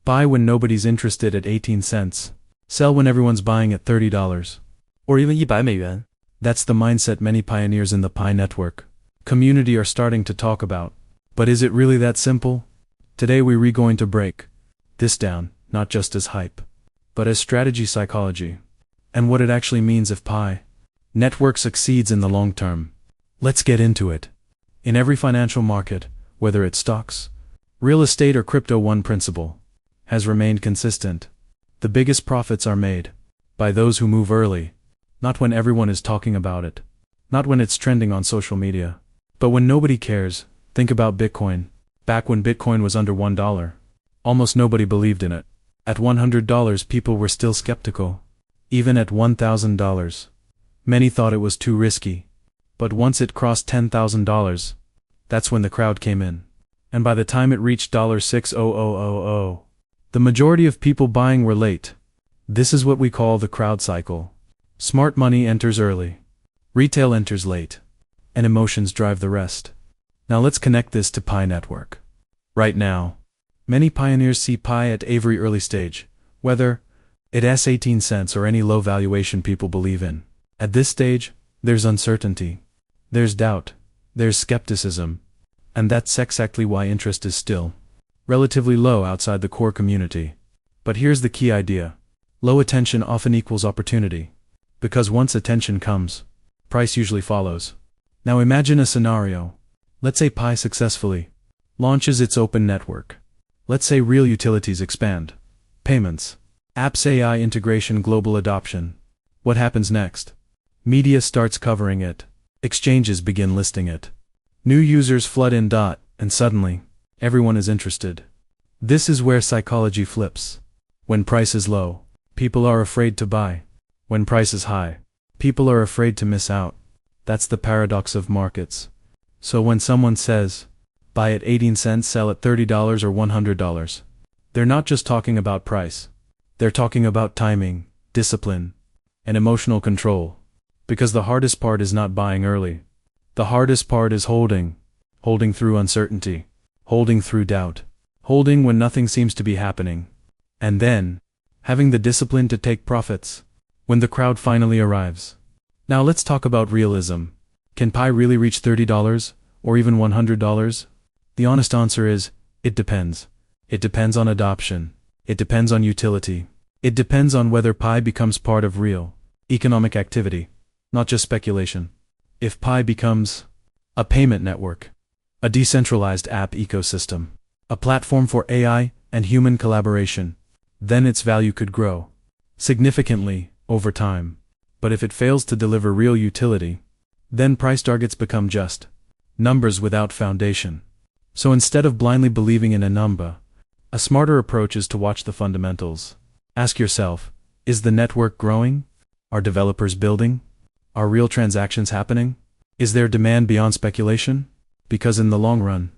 Buy when nobody's interested at 18 cents. Sell when everyone's buying at $30. or even $100. That's the mindset many pioneers in the Pi network community are starting to talk about. But is it really that simple? Today we're going to break this down, not just as hype, but as strategy psychology, and what it actually means if Pi network succeeds in the long term. Let's get into it. In every financial market, whether it's stocks, real estate or crypto, one principle has remained consistent. The biggest profits are made by those who move early, not when everyone is talking about it, not when it's trending on social media, but when nobody cares. Think about Bitcoin. Back when Bitcoin was under $1, almost nobody believed in it. At $100, people were still skeptical. Even at $1,000, many thought it was too risky. But once it crossed $10,000, that's when the crowd came in. And by the time it reached $6,000, the majority of people buying were late. This is what we call the crowd cycle. Smart money enters early, retail enters late, and emotions drive the rest. Now let's connect this to Pi network. Right now, many pioneers see Pi at every early stage, whether it's 18 cents or any low valuation people believe in. At this stage, there's uncertainty, there's doubt, there's skepticism, and that's exactly why interest is still relatively low outside the core community. But here's the key idea. Low attention often equals opportunity, because once attention comes, price usually follows. Now imagine a scenario. Let's say Pi successfully launches its open network. Let's say real utilities expand, payments, apps, AI integration, global adoption. What happens next? Media starts covering it, exchanges begin listing it, new users flood in. And suddenly, everyone is interested. This is where psychology flips. When price is low, people are afraid to buy. When price is high, people are afraid to miss out. That's the paradox of markets. So when someone says, buy at 18 cents, sell at $30 or $100, they're not just talking about price. They're talking about timing, discipline, and emotional control. Because the hardest part is not buying early. The hardest part is holding through uncertainty, holding through doubt, holding when nothing seems to be happening, and then having the discipline to take profits when the crowd finally arrives. Now let's talk about realism. Can Pi really reach $30 or even $100? The honest answer is, it depends. It depends on adoption. It depends on utility. It depends on whether Pi becomes part of real economic activity, not just speculation. If Pi becomes a payment network, a decentralized app ecosystem, a platform for AI and human collaboration, then its value could grow significantly over time. But if it fails to deliver real utility, then price targets become just numbers without foundation. So instead of blindly believing in a number, a smarter approach is to watch the fundamentals. Ask yourself, is the network growing? Are developers building? Are real transactions happening? Is there demand beyond speculation? Because in the long run,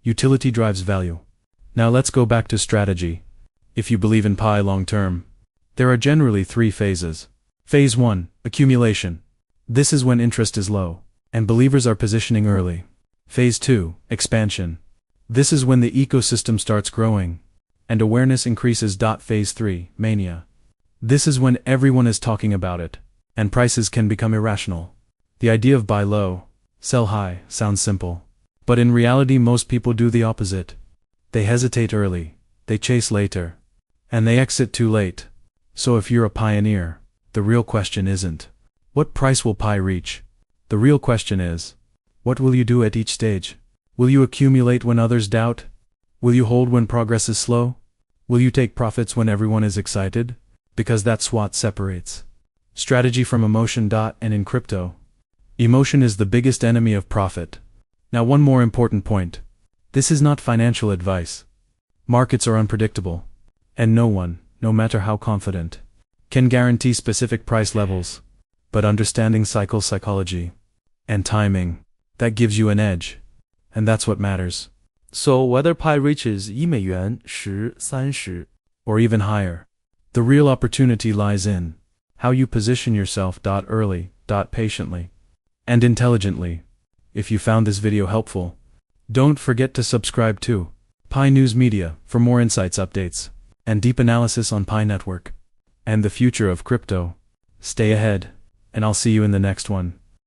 utility drives value. Now let's go back to strategy. If you believe in Pi long term, there are generally 3 phases. Phase 1, accumulation. This is when interest is low, and believers are positioning early. Phase 2, expansion. This is when the ecosystem starts growing, and awareness increases. Phase 3, mania. This is when everyone is talking about it, and prices can become irrational. The idea of buy low, sell high sounds simple, but in reality most people do the opposite. They hesitate early, they chase later, and they exit too late. So if you're a pioneer, the real question isn't, what price will Pi reach? The real question is, what will you do at each stage? Will you accumulate when others doubt? Will you hold when progress is slow? Will you take profits when everyone is excited? Because that's what separates strategy from emotion. And in crypto, emotion is the biggest enemy of profit. Now one more important point. This is not financial advice. Markets are unpredictable, and no one, no matter how confident, can guarantee specific price levels. But understanding psychology and timing, that gives you an edge. And that's what matters. So whether Pi reaches $1, 10, 30, or even higher, the real opportunity lies in how you position yourself. Early, patiently, and intelligently. If you found this video helpful, don't forget to subscribe to Pi News Media for more insights updates. and deep analysis on Pi Network and the future of crypto. Stay ahead, and I'll see you in the next one.